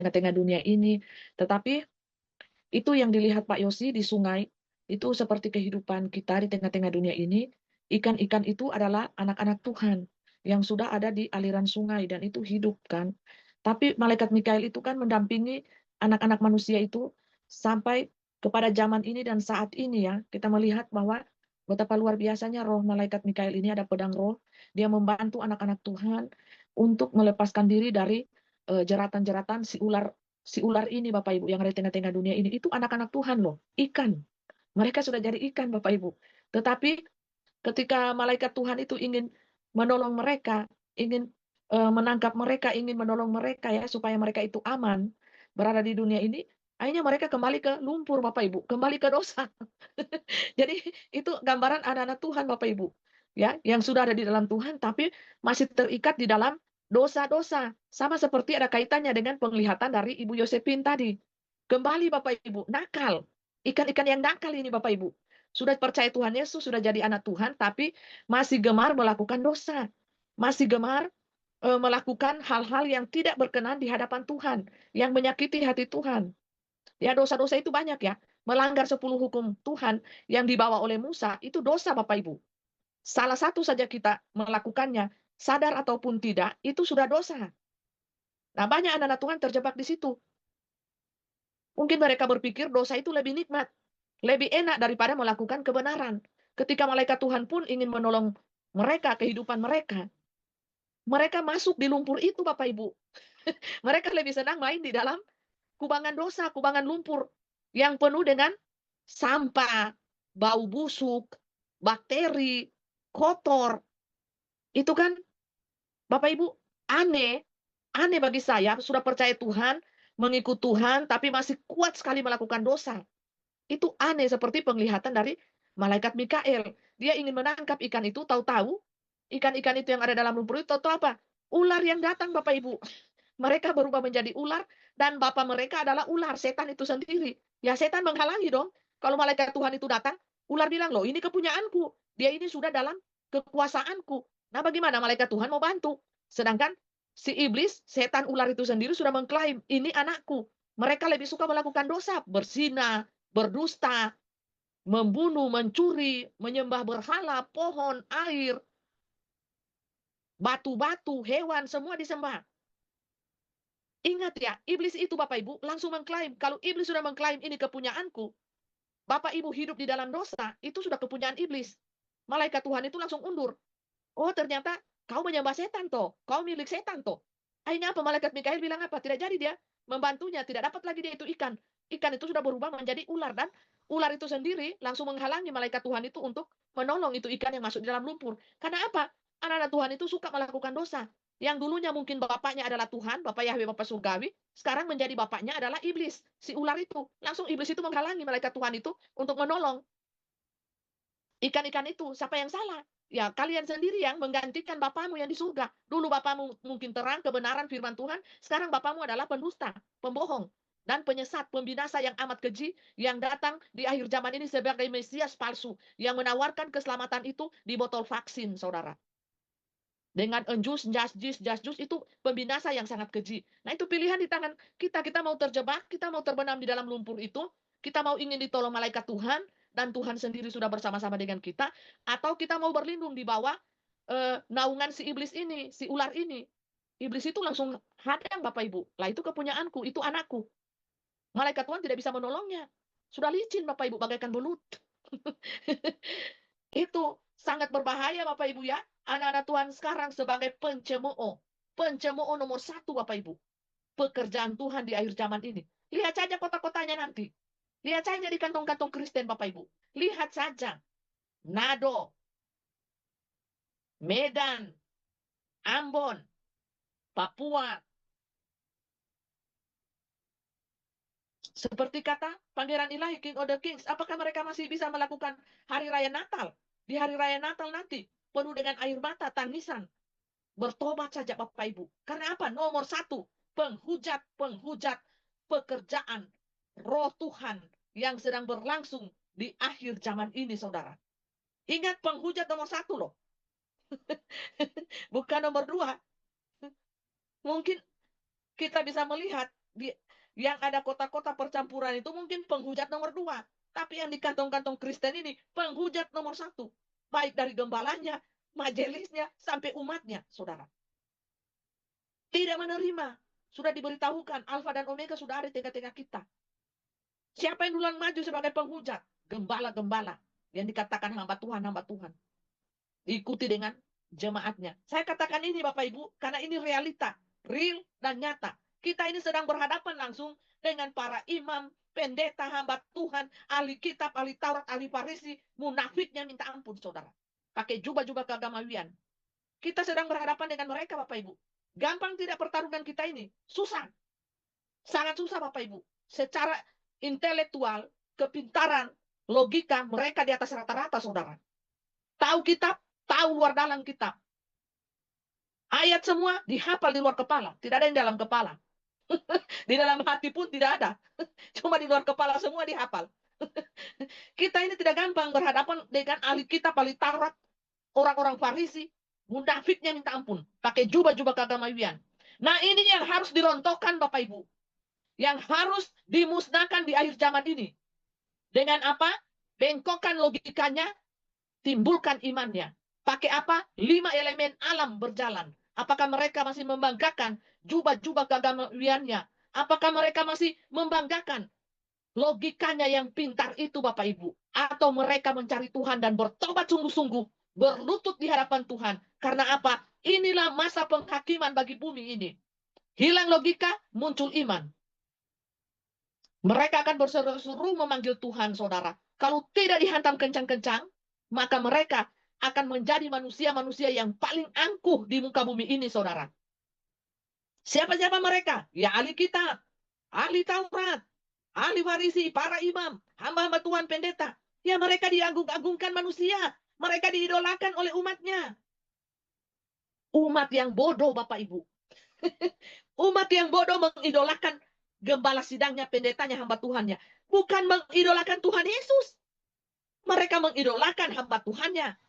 tengah-tengah dunia ini. Tetapi itu yang dilihat Pak Yosi di sungai, itu seperti kehidupan kita di tengah-tengah dunia ini. Ikan-ikan itu adalah anak-anak Tuhan yang sudah ada di aliran sungai dan itu hidup kan. Tapi malaikat Mikael itu kan mendampingi anak-anak manusia itu sampai kepada zaman ini dan saat ini ya. Kita melihat bahwa betapa luar biasanya roh malaikat Mikael ini ada pedang roh. Dia membantu anak-anak Tuhan untuk melepaskan diri dari jeratan-jeratan si ular ini Bapak Ibu yang ada di tengah-tengah dunia ini itu anak-anak Tuhan loh, ikan. Mereka sudah jadi ikan Bapak Ibu. Tetapi ketika malaikat Tuhan itu ingin menolong mereka, ingin menangkap mereka, ingin menolong mereka ya supaya mereka itu aman berada di dunia ini, akhirnya mereka kembali ke lumpur Bapak Ibu, kembali ke dosa. Jadi itu gambaran anak-anak Tuhan Bapak Ibu. Ya, yang sudah ada di dalam Tuhan tapi masih terikat di dalam dosa-dosa. Sama seperti ada kaitannya dengan penglihatan dari Ibu Yosepin tadi. Kembali Bapak Ibu, nakal. Ikan-ikan yang nakal ini Bapak Ibu. Sudah percaya Tuhan Yesus, sudah jadi anak Tuhan, tapi masih gemar melakukan dosa. Masih gemar melakukan hal-hal yang tidak berkenan di hadapan Tuhan. Yang menyakiti hati Tuhan. Ya dosa-dosa itu banyak ya. Melanggar 10 hukum Tuhan yang dibawa oleh Musa, itu dosa Bapak Ibu. Salah satu saja kita melakukannya, sadar ataupun tidak, itu sudah dosa. Nah banyak anak-anak Tuhan terjebak di situ. Mungkin mereka berpikir dosa itu lebih nikmat, lebih enak daripada melakukan kebenaran. Ketika malaikat Tuhan pun ingin menolong mereka, kehidupan mereka, mereka masuk di lumpur itu Bapak Ibu. Mereka lebih senang main di dalam kubangan dosa, kubangan lumpur yang penuh dengan sampah, bau busuk, bakteri, kotor. Itu kan Bapak Ibu aneh, aneh bagi saya sudah percaya Tuhan, mengikut Tuhan tapi masih kuat sekali melakukan dosa. Itu aneh seperti penglihatan dari malaikat Mikael. Dia ingin menangkap ikan itu, tahu-tahu ikan-ikan itu yang ada dalam lumpur itu tahu apa? Ular yang datang Bapak Ibu. Mereka berubah menjadi ular dan bapak mereka adalah ular, setan itu sendiri. Ya setan menghalangi dong. Kalau malaikat Tuhan itu datang, ular bilang, loh ini kepunyaanku. Dia ini sudah dalam kekuasaanku. Nah bagaimana malaikat Tuhan mau bantu? Sedangkan si iblis, setan ular itu sendiri sudah mengklaim, ini anakku. Mereka lebih suka melakukan dosa, berzina, berdusta, membunuh, mencuri, menyembah berhala, pohon, air, batu-batu, hewan, semua disembah. Ingat ya, iblis itu Bapak Ibu langsung mengklaim. Kalau iblis sudah mengklaim ini kepunyaanku, Bapak Ibu hidup di dalam dosa, itu sudah kepunyaan iblis. Malaikat Tuhan itu langsung undur. Oh ternyata kau menyembah setan toh, kau milik setan toh. Akhirnya apa? Malaikat Mikael bilang apa? Tidak jadi dia membantunya, tidak dapat lagi dia itu ikan. Ikan itu sudah berubah menjadi ular dan ular itu sendiri langsung menghalangi malaikat Tuhan itu untuk menolong itu ikan yang masuk di dalam lumpur. Karena apa? Anak-anak Tuhan itu suka melakukan dosa. Yang dulunya mungkin bapaknya adalah Tuhan, Bapak Yahweh, Bapak Surgawi, sekarang menjadi bapaknya adalah iblis, si ular itu. Langsung iblis itu menghalangi malaikat Tuhan itu untuk menolong ikan-ikan itu. Siapa yang salah? Ya, kalian sendiri yang menggantikan Bapamu yang di surga. Dulu Bapamu mungkin terang, kebenaran firman Tuhan. Sekarang Bapamu adalah pendusta, pembohong, dan penyesat, pembinasa yang amat keji, yang datang di akhir zaman ini sebagai Mesias palsu, yang menawarkan keselamatan itu di botol vaksin, saudara. Dengan enjus, jasjus, jasjus itu pembinasa yang sangat keji. Nah itu pilihan di tangan kita. Kita mau terjebak, kita mau terbenam di dalam lumpur itu, kita mau ingin ditolong malaikat Tuhan, dan Tuhan sendiri sudah bersama-sama dengan kita, atau kita mau berlindung di bawah naungan si iblis ini, si ular ini. Iblis itu langsung hadang Bapak Ibu. Lah itu kepunyaanku, itu anakku. Malaikat Tuhan tidak bisa menolongnya. Sudah licin Bapak Ibu bagaikan belut. Itu sangat berbahaya Bapak Ibu ya. Anak-anak Tuhan sekarang sebagai pencemooh. Pencemooh nomor satu Bapak Ibu. Pekerjaan Tuhan di akhir zaman ini. Lihat saja kota-kotanya nanti. Lihat saja di kantong-kantong Kristen Bapak Ibu. Lihat saja. Nado, Medan, Ambon, Papua. Seperti kata Pangeran Ilahi, King of the Kings. Apakah mereka masih bisa melakukan hari raya Natal? Di hari raya Natal nanti. Penuh dengan air mata, tangisan. Bertobat saja Bapak Ibu. Karena apa? Nomor satu, penghujat-penghujat pekerjaan roh Tuhan yang sedang berlangsung di akhir zaman ini, saudara. Ingat penghujat nomor satu loh. Bukan nomor dua. Mungkin kita bisa melihat yang ada kota-kota percampuran itu mungkin penghujat nomor 2. Tapi yang di kantong-kantong Kristen ini penghujat nomor 1. Baik dari gembalanya, majelisnya, sampai umatnya, saudara. Tidak menerima. Sudah diberitahukan, Alfa dan Omega sudah ada di tengah-tengah kita. Siapa yang duluan maju sebagai penghujat? Gembala-gembala. Yang dikatakan hamba Tuhan, hamba Tuhan. Diikuti dengan jemaatnya. Saya katakan ini Bapak Ibu, karena ini realita. Real dan nyata. Kita ini sedang berhadapan langsung dengan para imam, pendeta, hamba Tuhan, ahli kitab, ahli Taurat, ahli Farisi, munafiknya minta ampun, saudara. Pakai jubah-jubah keagamawian. Kita sedang berhadapan dengan mereka, Bapak Ibu. Gampang tidak pertarungan kita ini? Susah. Sangat susah, Bapak Ibu. Secara intelektual, kepintaran, logika, mereka di atas rata-rata, saudara. Tahu kitab, tahu luar dalam kitab. Ayat semua dihafal di luar kepala. Tidak ada yang dalam kepala. Di dalam hati pun tidak ada. Cuma di luar kepala semua dihafal. Kita ini tidak gampang berhadapan dengan ahli kitab, ahli Taurat, orang-orang Farisi, munafiknya minta ampun, pakai jubah-jubah keagamawian. Nah, ini yang harus dirontokkan Bapak Ibu. Yang harus dimusnahkan di akhir zaman ini. Dengan apa? Bengkokkan logikanya, timbulkan imannya. Pakai apa? 5 elemen alam berjalan. Apakah mereka masih membanggakan jubah-jubah keagamawiannya? Apakah mereka masih membanggakan logikanya yang pintar itu Bapak Ibu? Atau mereka mencari Tuhan dan bertobat sungguh-sungguh, berlutut di hadapan Tuhan. Karena apa? Inilah masa penghakiman bagi bumi ini. Hilang logika, muncul iman. Mereka akan berseru-seru memanggil Tuhan, saudara. Kalau tidak dihantam kencang-kencang, maka mereka akan menjadi manusia-manusia yang paling angkuh di muka bumi ini, saudara. Siapa-siapa mereka? Ya ahli kitab, ahli Taurat, ahli Farisi, para imam, hamba-hamba Tuhan pendeta. Ya mereka diagung-agungkan manusia. Mereka diidolakan oleh umatnya. Umat yang bodoh, Bapak Ibu. Umat yang bodoh mengidolakan gembala sidangnya, pendetanya, hamba Tuhannya. Bukan mengidolakan Tuhan Yesus. Mereka mengidolakan hamba Tuhannya.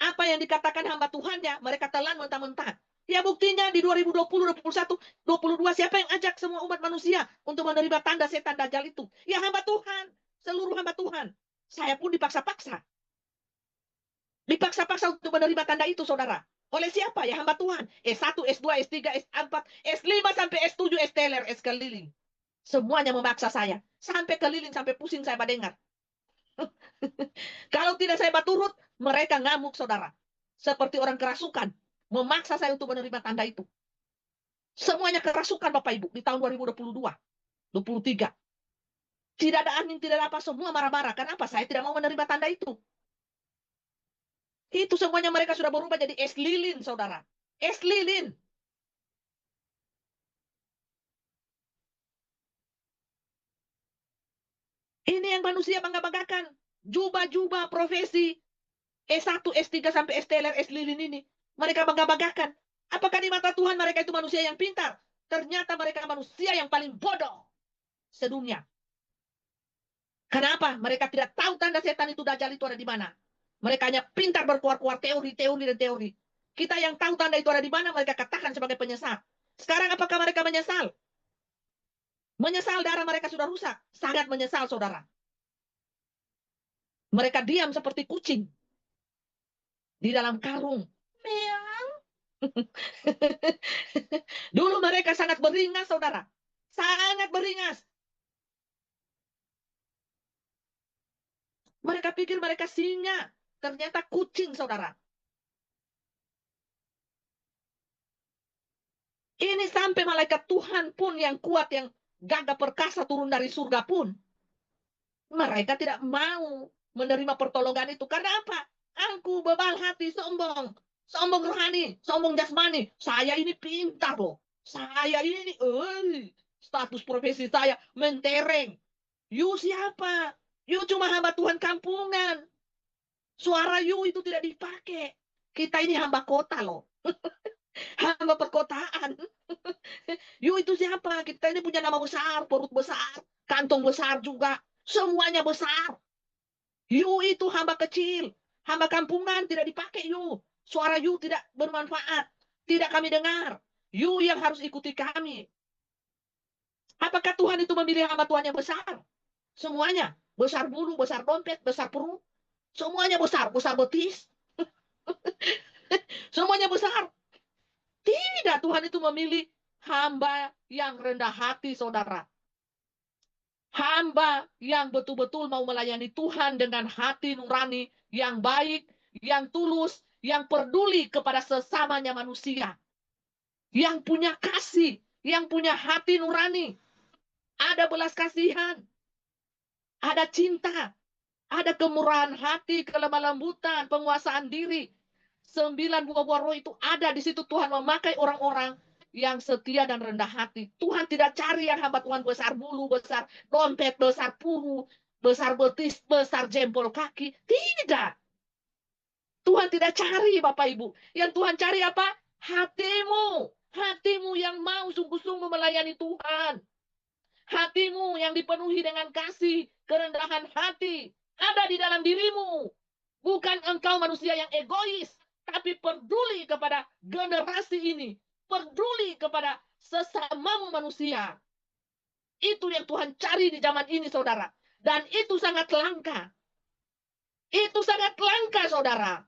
Apa yang dikatakan hamba Tuhannya, mereka telan mentah-mentah. Ya buktinya di 2020, 2021, 22, siapa yang ajak semua umat manusia untuk menerima tanda setan dajjal itu? Ya hamba Tuhan, seluruh hamba Tuhan. Saya pun dipaksa-paksa. Dipaksa-paksa untuk menerima tanda itu, saudara. Oleh siapa? Ya hamba Tuhan. S1, S2, S3, S4, S5, sampai S7, S-teler, S keliling. Semuanya memaksa saya. Sampai keliling, sampai pusing saya mendengar. Kalau tidak saya turut, mereka ngamuk, saudara. Seperti orang kerasukan. Memaksa saya untuk menerima tanda itu. Semuanya kerasukan, Bapak Ibu, di tahun 2022, 23. Tidak ada angin, tidak ada apa, semua marah-marah. Kenapa? Saya tidak mau menerima tanda itu. Itu semuanya mereka sudah berubah jadi es lilin, saudara. Es lilin. Ini yang manusia bangga-banggakan. Jubah-jubah profesi S1, S3, sampai S-teler, S-lilin ini. Mereka bangga-banggakan. Apakah di mata Tuhan mereka itu manusia yang pintar? Ternyata mereka manusia yang paling bodoh sedunia. Kenapa? Mereka tidak tahu tanda setan itu, dajjal itu ada di mana. Mereka hanya pintar berkuar-kuar teori, teori, dan teori. Kita yang tahu tanda itu ada di mana, mereka katakan sebagai penyesal. Sekarang apakah mereka menyesal? Menyesal, darah mereka sudah rusak. Sangat menyesal, saudara. Mereka diam seperti kucing di dalam karung. Meow. Dulu mereka sangat beringas, saudara. Sangat beringas. Mereka pikir mereka singa. Ternyata kucing, saudara. Ini sampai malaikat Tuhan pun yang kuat, yang gagah perkasa turun dari surga pun. Mereka tidak mau menerima pertolongan itu. Karena apa? Aku bebal hati, sombong. Sombong rohani, sombong jasmani. Saya ini pintar loh. Saya ini, status profesi saya mentereng. You siapa? You cuma hamba Tuhan kampungan. Suara you itu tidak dipakai. Kita ini hamba kota loh. Hamba perkotaan. You itu siapa? Kita ini punya nama besar, perut besar, kantong besar juga. Semuanya besar. You itu hamba kecil. Hamba kampungan tidak dipakai you. Suara you tidak bermanfaat. Tidak kami dengar. You yang harus ikuti kami. Apakah Tuhan itu memilih hamba Tuhan yang besar? Semuanya. Besar bulu, besar dompet, besar perut. Semuanya besar. Besar betis. Semuanya besar. Tidak, Tuhan itu memilih hamba yang rendah hati, saudara. Hamba yang betul-betul mau melayani Tuhan dengan hati nurani, yang baik, yang tulus, yang peduli kepada sesamanya manusia. Yang punya kasih, yang punya hati nurani. Ada belas kasihan, ada cinta, ada kemurahan hati, kelemah lembutan, penguasaan diri. 9 buah roh itu ada di situ. Tuhan memakai orang-orang yang setia dan rendah hati. Tuhan tidak cari yang hamba Tuhan besar bulu, besar dompet, besar puru, besar betis, besar jempol kaki. Tidak. Tuhan tidak cari Bapak Ibu. Yang Tuhan cari apa? Hatimu. Hatimu yang mau sungguh-sungguh melayani Tuhan. Hatimu yang dipenuhi dengan kasih, kerendahan hati, ada di dalam dirimu. Bukan engkau manusia yang egois, tapi peduli kepada generasi ini. Peduli kepada sesama manusia. Itu yang Tuhan cari di zaman ini, saudara. Dan itu sangat langka. Itu sangat langka, saudara.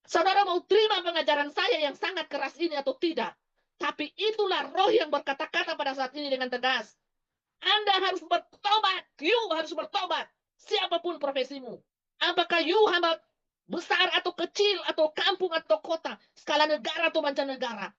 Saudara mau terima pengajaran saya yang sangat keras ini atau tidak? Tapi itulah roh yang berkata-kata pada saat ini dengan tegas. Anda harus bertobat. You harus bertobat. Siapapun profesimu. Apakah you hamba besar atau kecil atau kampung atau kota, skala negara atau mancanegara.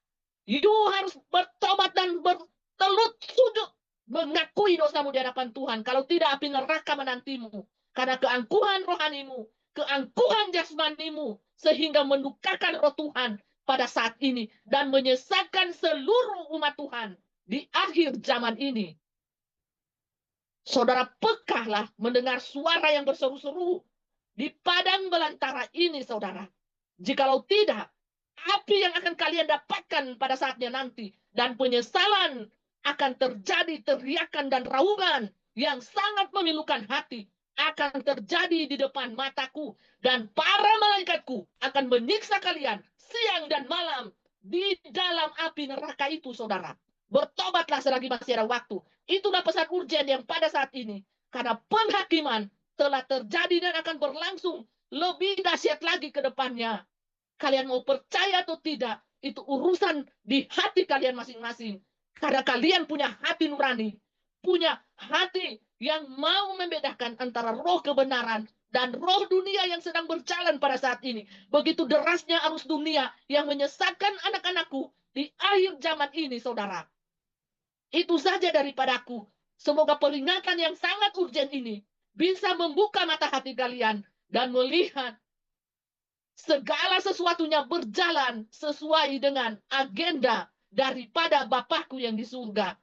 You harus bertobat dan bertelut sujud. Mengakui dosamu di hadapan Tuhan. Kalau tidak, api neraka menantimu. Karena keangkuhan rohanimu, keangkuhan jasmanimu, sehingga mendukakan roh Tuhan pada saat ini. Dan menyesatkan seluruh umat Tuhan di akhir zaman ini. Saudara pekahlah mendengar suara yang berseru-seru di padang belantara ini, saudara. Jikalau tidak, api yang akan kalian dapatkan pada saatnya nanti. Dan penyesalan akan terjadi, teriakan dan raungan yang sangat memilukan hati akan terjadi di depan mataku. Dan para malaikatku akan menyiksa kalian siang dan malam di dalam api neraka itu, saudara. Bertobatlah selagi masih ada waktu. Itulah pesan urgen yang pada saat ini. Karena penghakiman telah terjadi dan akan berlangsung lebih dahsyat lagi ke depannya. Kalian mau percaya atau tidak, itu urusan di hati kalian masing-masing. Karena kalian punya hati nurani, punya hati yang mau membedakan antara roh kebenaran dan roh dunia yang sedang berjalan pada saat ini. Begitu derasnya arus dunia yang menyesatkan anak-anakku di akhir zaman ini, saudara. Itu saja daripadaku. Semoga peringatan yang sangat urgen ini bisa membuka mata hati kalian dan melihat segala sesuatunya berjalan sesuai dengan agenda daripada Bapakku yang di surga.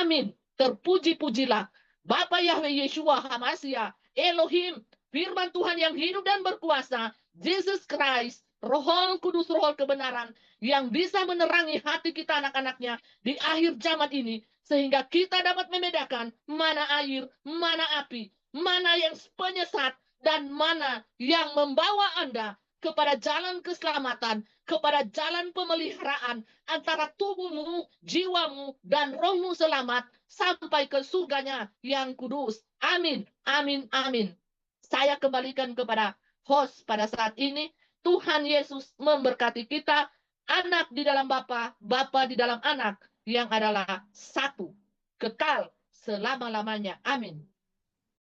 Amin. Terpuji-pujilah Bapa Yahweh Yeshua Hamasya, Elohim, firman Tuhan yang hidup dan berkuasa, Jesus Christ, Roh Kudus, Roh kebenaran, yang bisa menerangi hati kita anak-anaknya di akhir zaman ini, sehingga kita dapat membedakan mana air, mana api, mana yang penyesat, dan mana yang membawa Anda kepada jalan keselamatan, kepada jalan pemeliharaan antara tubuhmu, jiwamu, dan rohmu selamat sampai ke surganya yang kudus. Amin, amin, amin. Saya kembalikan kepada host pada saat ini. Tuhan Yesus memberkati kita, anak di dalam Bapa, Bapa di dalam anak, yang adalah satu, kekal selama-lamanya. Amin.